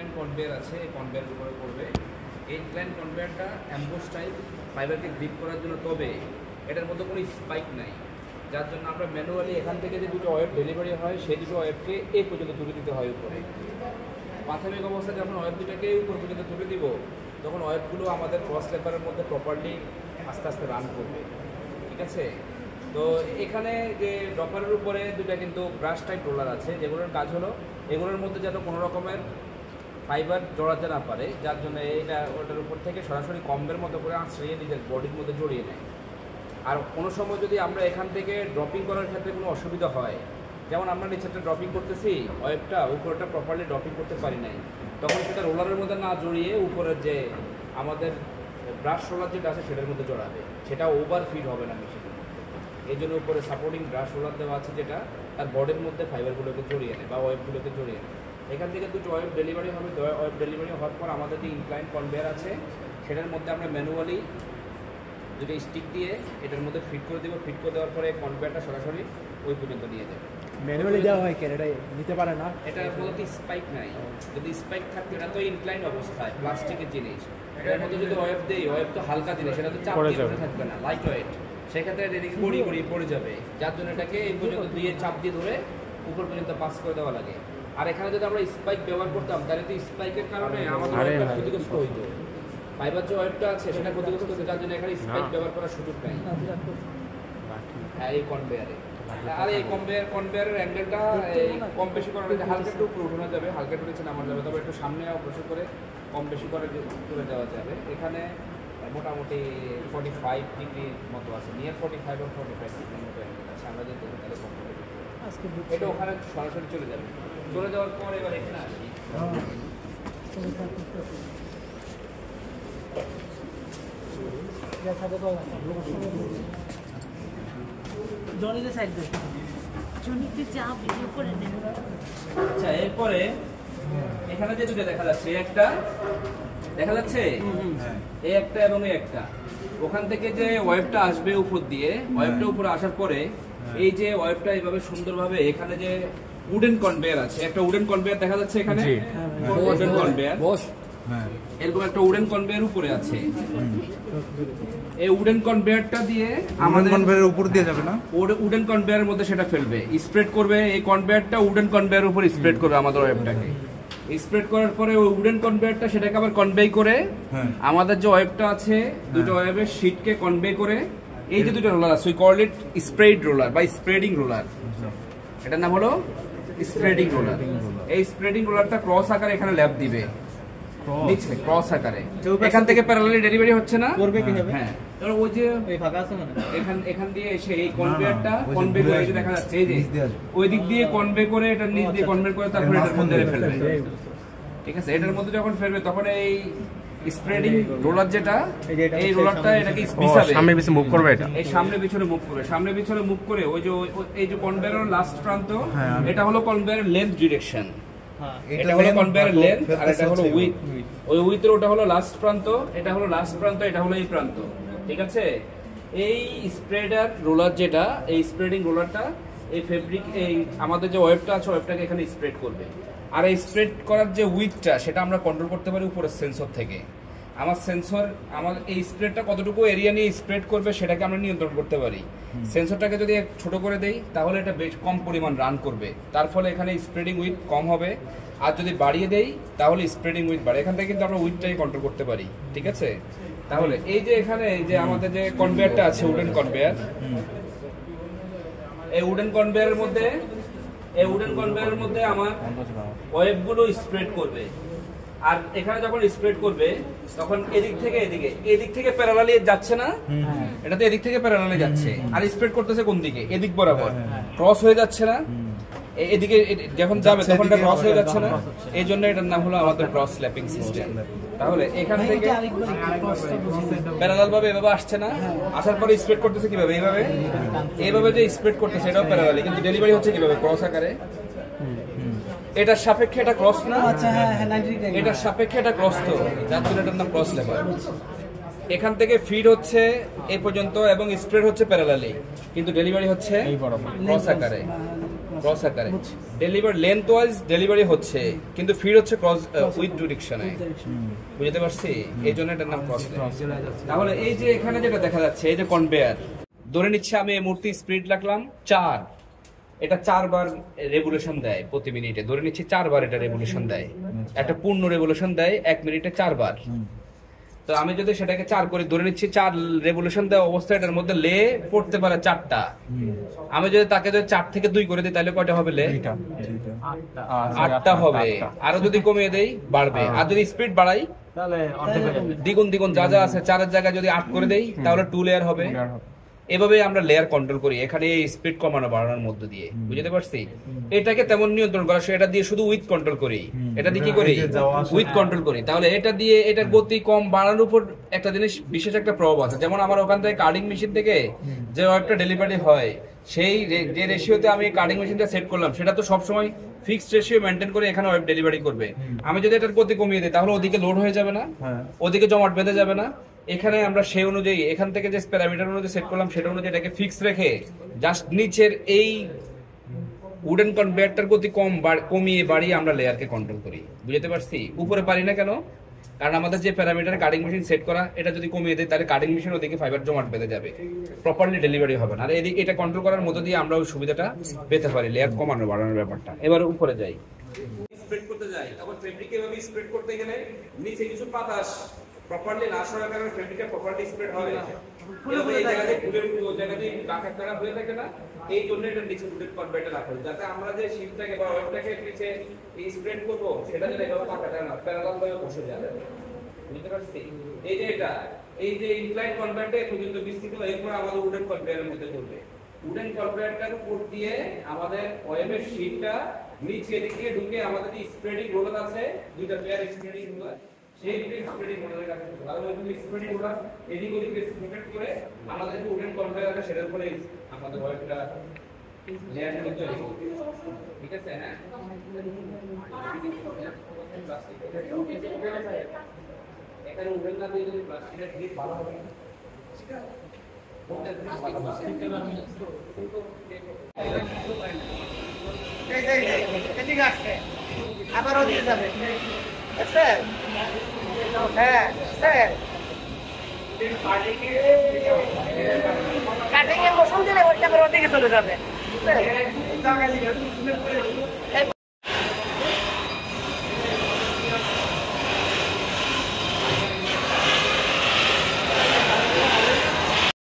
Incline conveyor আছে, এই কনভেয়ারের উপরে পড়বে। এই ইনক্লাইন কনভেয়ারটা অ্যাম্বোস টাইপ ফাইবারকে গ্রিপ করার জন্য, তবে এটার মধ্যে কোনো স্পাইক নাই, যার জন্য আমরা ম্যানুয়ালি এখান থেকে যে দুটো ওয়েব ডেলিভারি হয় সেই দুটো ওয়েবকে এই পর্যন্ত তুলে দিতে হয় উপরে। প্রাথমিক অবস্থায় যখন ওয়েব দুটাকে উপর পর্যন্ত তুলে দিব, তখন ওয়েবগুলো আমাদের ক্রস লেপারের মধ্যে প্রপারলি আস্তে আস্তে রান করবে, ঠিক আছে। তো এখানে যে ডপারের উপরে দুটা কিন্তু ব্রাশ টাইপ রোলার আছে, যেগুলোর কাজ হলো এগুলোর মধ্যে যেন কোনো রকমের ফাইবার জড়াতে না পারে, যার জন্য এইটা ওটার উপর থেকে সরাসরি কম্বের মতো করে আশ্রয়ে নিজের বডির মধ্যে জড়িয়ে নেয়। আর কোনো সময় যদি আমরা এখান থেকে ড্রপিং করার ক্ষেত্রে কোনো অসুবিধা হয়, যেমন আমরা নিচেটা ড্রপিং করতেছি, ওয়েবটা উপরটা প্রপারলি ড্রপিং করতে পারি নাই, তখন সেটা রোলারের মধ্যে না জড়িয়ে উপরের যে আমাদের ব্রাশ রোলার যেটা আছে সেটার মধ্যে জড়াবে, সেটা ওভার ফিট হবে না মেশিনের। এই জন্য উপরে সাপোর্টিং ব্রাশ রোলার দেওয়া আছে, যেটা তার বডির মধ্যে ফাইবারগুলোকে জড়িয়ে নেয় বা ওয়েবগুলোকে জড়িয়ে নেয়। এখান থেকে দুটো ওয়েব ডেলিভারি হবে। ওয়েব ডেলিভারি হওয়ার পর আমাদের যে ইনক্লাইন কনভেয়ার আছে সেটার মধ্যে আমরা ম্যানুয়ালি দুটো স্টিক দিয়ে এটার মধ্যে ফিট করে দেবো। ফিট করে দেওয়ার পরে কনভেয়ারটা সরাসরি ওই পর্যন্ত নিয়ে যাবে। ম্যানুয়ালি দেওয়া হয় কেন, এটা নিতে পারে না? এটার মধ্যে স্পাইক নাই, যদি স্পাইক থাকতো এটা তো ইনক্লাইন অবস্থায় প্লাস্টিকের জিনিস, এটার মধ্যে যদি ওয়েব দেই, ওয়েব তো হালকা জিনিস, এটা তো চাপ দিয়ে থাকবে না, লাইট ওয়েট, সেক্ষেত্রে এদিকে গড়িয়ে পড়ে যাবে, যার জন্য এটাকে এই পর্যন্ত দিয়ে চাপ দিয়ে ধরে উপর পর্যন্ত পাস করে দেওয়া লাগে। আর এখানে যদি আমরা স্পাইক ব্যবহার করতাম, তাহলে তো স্পাইকের কারণে আমাদের ওয়েবটা ক্ষতিগ্রস্ত হইতো, ফাইবার যে ওয়েবটা আছে সেটা ক্ষতিগ্রস্ত হতো, যার জন্য এখানে স্পাইক ব্যবহার করার সুযোগ নাই। হ্যাঁ, এই কনভেয়ারে। আর এই কনভেয়ারের অ্যাঙ্গেলটা কম বেশি করা যায়, হালকা একটু উপরে উঠানো যাবে, হালকা একটু নিচে নামানো যাবে, তবে একটু সামনে অগ্রসর করে কম বেশি করে দেওয়া যাবে। এখানে মোটামুটি 45 ডিগ্রি মতো আছে, নিয়ার 45 আর 45 ডিগ্রির মতো অ্যাঙ্গেল আছে। আমরা যদি তাহলে কম করে এটা ওখানে সরাসরি চলে যাবে। চলে যাওয়ার পর এবার এখানে আসি। আচ্ছা, এরপরে এখানে যে দুটো দেখা যাচ্ছে, একটা দেখা যাচ্ছে, এই একটা এবং এই একটা, ওখান থেকে যে ওয়েবটা আসবে উপর দিয়ে, ওয়েবটা উপরে আসার পরে এই যে ওয়েবটা এইভাবে সুন্দরভাবে এখানে যে উডেন কনভেয়ার আছে, একটা উডেন কনভেয়ার দেখা যাচ্ছে এখানে, উডেন কনভেয়ার, এরকম একটা উডেন কনভেয়ার উপরে আছে। এই উডেন কনভেয়ারটা দিয়ে আমাদের কনভেয়ারের উপর দিয়ে যাবে না, উডেন কনভেয়ারের মধ্যে সেটা ফেলবে, স্প্রেড করবে। এই কনভেয়ারটা উডেন কনভেয়ারের উপর স্প্রেড করবে আমাদের ওয়েবটাকে। স্প্রেড করার পরে ওই উডেন কনভেয়ারটা সেটাকে আবার কনভে করে আমাদের যে ওয়েবটা আছে, দুটো ওয়েবের শীটকে কনভে করে এই যে দুটো রোলার আছে, we call it spread roller বা স্প্রেডিং রোলার, এটার নাম হলো স্প্রেডিং রোলার। এই স্প্রেডিং রোলারটা ক্রস আকারে এখানে ল্যাপ দিবে, নিচে ক্রস আকারে, এখান থেকে প্যারালালি ডেলিভারি হচ্ছে না, করবে কিভাবে? হ্যাঁ, ওই যে এই ফাঁকা আছে মানে এখান দিয়ে এসে এই কনভেয়ারটা কনভে করে, এই যে দেখা যাচ্ছে এই যে ওই দিক দিয়ে কনভে করে, এটা নিচ দিয়ে কনভে করে তারপরে এটার মধ্যে ফেলবে, ঠিক আছে। এটার মধ্যে যখন ফেলবে তখন এই স্প্রেডিং রোলার যেটা, এই রোলারটা এটাকে পিছাবে, সামনে পিছনে মুভ করবে, এটা এই সামনে পিছনে মুভ করবে, সামনে পিছনে মুভ করে ওই যে এই যে কনভেয়ারের লাস্ট প্রান্ত, এটা হলো কনভেয়ারের লেন্থ ডিরেকশন, এটা হলো কনভেয়ারের লেন্থ, আর এটা হলো উইথ, ওই উইথের ওটা হলো লাস্ট প্রান্ত, এটা হলো লাস্ট প্রান্ত, এটা হলো এই প্রান্ত, ঠিক আছে। এই স্প্রেডার রোলার যেটা, এই স্প্রেডিং রোলারটা এই ফেব্রিক, এই আমাদের যে ওয়েবটা আছে ওয়েবটাকে এখানে স্প্রেড করবে। আর এই স্প্রেড করার যে উইথটা সেটা আমরা কন্ট্রোল করতে পারি উপরের সেন্সর থেকে। আমার সেন্সর আমার এই স্প্রেডটা কতটুকু এরিয়া নিয়ে স্প্রেড করবে সেটাকে আমরা নিয়ন্ত্রণ করতে পারি। সেন্সরটাকে যদি ছোট করে দেই তাহলে এটা বেশ কম পরিমাণ রান করবে, তার ফলে এখানে স্প্রেডিং উইথ কম হবে। আর যদি বাড়িয়ে দেই তাহলে স্প্রেডিং উইথ বাড়ে। এখান থেকে কিন্তু আমরা উইথটাই কন্ট্রোল করতে পারি, ঠিক আছে। তাহলে এই যে এখানে যে আমাদের যে কনভেয়ারটা আছে, উডেন কনভেয়ার, এই উডেন কনভেয়ারের মধ্যে, এই উডেন কনভেয়ারের মধ্যে আমার ওয়েবগুলো স্প্রেড করবে। আর এখানে যখন স্প্রেড করবে তখন এদিক থেকে প্যারালালি যাচ্ছে না, এটা তো এদিক থেকে প্যারালালি যাচ্ছে, আর স্প্রেড করতেছে কোন দিকে? এদিক বরাবর, ক্রস হয়ে যাচ্ছে না, এদিকে যখন যাবে তখন এটা ক্রস হয়ে যাচ্ছে না, এই জন্য এটার নাম হলো আমাদের ক্রস স্ল্যাপিং সিস্টেম। তাহলে এখান থেকে প্যারালাল ভাবে এভাবে আসছে না, আসার পরে স্প্রেড করতেছে কিভাবে? এইভাবে যে স্প্রেড করতেছে এটাও প্যারালালি, কিন্তু ডেলিভারি হচ্ছে কিভাবে? ক্রস আকারে। এটার সাপেক্ষে এটা ক্রস না, এটার সাপেক্ষে এটা ক্রস, তো যার জন্য এটার নাম ক্রস লেভার। এখান থেকে ফিড হচ্ছে এই পর্যন্ত এবং স্প্রেড হচ্ছে প্যারালালি, কিন্তু ডেলিভারি হচ্ছে ক্রস আকারে। ক্রস আকারে ডেলিভারি লেন্থ ওয়াইজ ডেলিভারি হচ্ছে, কিন্তু ফিড হচ্ছে ক্রস উইথ ডিরেকশনে। বুঝতে পারছি, এই জন্য এটার নাম ক্রস। তাহলে এই যে এখানে যেটা দেখা যাচ্ছে, এই যে কনভেয়ার, ধরে নিচ্ছে আমি এই মুহূর্তে স্পিড রাখলাম 4, এটা 4 বার রেভলিউশন দেয় প্রতি মিনিটে। ধরে নিচ্ছি 4 বার এটা রেভলিউশন দেয়, একটা পূর্ণ রেভলিউশন দেয় 1 মিনিটে 4 বার। তো আমি যদি সেটাকে 4 করে ধরে নিচ্ছি, 4 রেভলিউশন দেওয়া অবস্থায় এটার মধ্যে লে পড়তে পারে 4টা। আমি যদি তাকে যদি 4 থেকে 2 করে দিই, তাহলে কয়টা হবে লে? 8টা হবে। আরো যদি কমিয়ে দেই বাড়বে, আর যদি স্পিড বাড়াই তাহলে দ্বিগুণ দ্বিগুণ যা যা আছে 4 এর জায়গায় যদি 8 করে দেই, তাহলে 2 লেয়ার হবে। এভাবে আমরা লেয়ার কন্ট্রোল করি এখানে স্পিড কমানো বাড়ানোর মধ্য দিয়ে। বুঝতে পারছি? এটাকে তেমন নিয়ন্ত্রণ করা, এটা দিয়ে শুধু উইথ কন্ট্রোল করি। এটা দিয়ে কি করি? উইথ কন্ট্রোল করি। তাহলে এটা দিয়ে এটার গতি কম বাড়ানোর উপর একটা জিনিস বিশেষ একটা প্রভাব আছে। যেমন আমার ওখান থেকে কাটিং মেশিন থেকে যে ওয়েবটা ডেলিভারি হয়, সেই যে রেশিওতে আমি কাটিং মেশিনটা সেট করলাম, সেটা তো সবসময় ফিক্সড রেশিও মেনটেন করে এখানে ওয়েব ডেলিভারি করবে। আমি যদি এটার গতি কমিয়ে দিই, তাহলে ওদিকে লোড হয়ে যাবে না, ওদিকে জমাট বেঁধে যাবে না। এখানে আমরা সেই অনুযায়ী এখান থেকে যে প্যারামিটার অনুযায়ী সেট করলাম, সেটা অনুযায়ী এটাকে ফিক্স রেখে জাস্ট নিচের এই উডেন কনভেয়ারটার গতি কমিয়ে বাড়িয়ে আমরা লেয়ারকে কন্ট্রোল করি। বুঝতে পারছি? উপরে পারি না কেন? কারণ আমাদের যে প্যারামিটার কাটিং মেশিন সেট করা, এটা যদি কমিয়ে দেয়, তাহলে কাটিং মেশিন ওদিকে ফাইবার জমাট বেঁধে যাবে, প্রপারলি ডেলিভারি হবে না। আর এদিকে এটা কন্ট্রোল করার মধ্য দিয়ে আমরা ওই সুবিধাটা পেতে পারি, লেয়ার কমানো বাড়ানোর ব্যাপারটা। এবার উপরে যাই, স্প্রেড করতে যাই। আবার ফেব্রিক এভাবে স্প্রেড করতে গেলে নিচে কিছু বাতাস প্রপারলি না সরার কারণে ফেব্রিকটা প্রপারলি স্প্রেড হবে। এই জায়গাতে ফুলের ওই জায়গাতে বাঁকা টাকা হয়ে থাকে না, এই জন্য এটা নিচে ফুলের কনভার্টার রাখা হয়, যাতে আমরা যে শিপটাকে বা ওয়েবটাকে নিচে স্প্রেড করব, সেটা যেন এভাবে বাঁকা টাকা না প্যারালাল ভাবে বসে যায়। বুঝতে পারছি? এই যে এটা, এই যে ইনক্লাইন কনভার্টার এ পর্যন্ত বিস্তৃত, এরপর আমাদের উডেন কনভেয়ারের মধ্যে করবে। উডেন কনভেয়ারটার উপর দিয়ে আমাদের ওয়েবের শিটটা নিচে দিকে ঢুকে আমাদের যে স্প্রেডিং রোলার আছে, দুইটা পেয়ার স্প্রেডিং রোলার, সেই স্প্রেডিং রোলারের কাছে আর ওই স্প্রেডিং রোলার এদিক ওদিক স্প্রেড করে আমাদের যে উডেন কনভেয়ার আছে, সেটার উপরে আমাদের ওয়েবটা লেয়ার করতে হবে। ঠিক আছে? হ্যাঁ, এখানে উডেন না দিয়ে যদি প্লাস্টিকের গ্রিপ ভালো হবে, ঠিক আছে? আবার ওদিকে যাবে। স্যার, হ্যাঁ স্যার, কাটিং এর মৌসুম দিলে ওইটা ওদিকে চলে যাবে।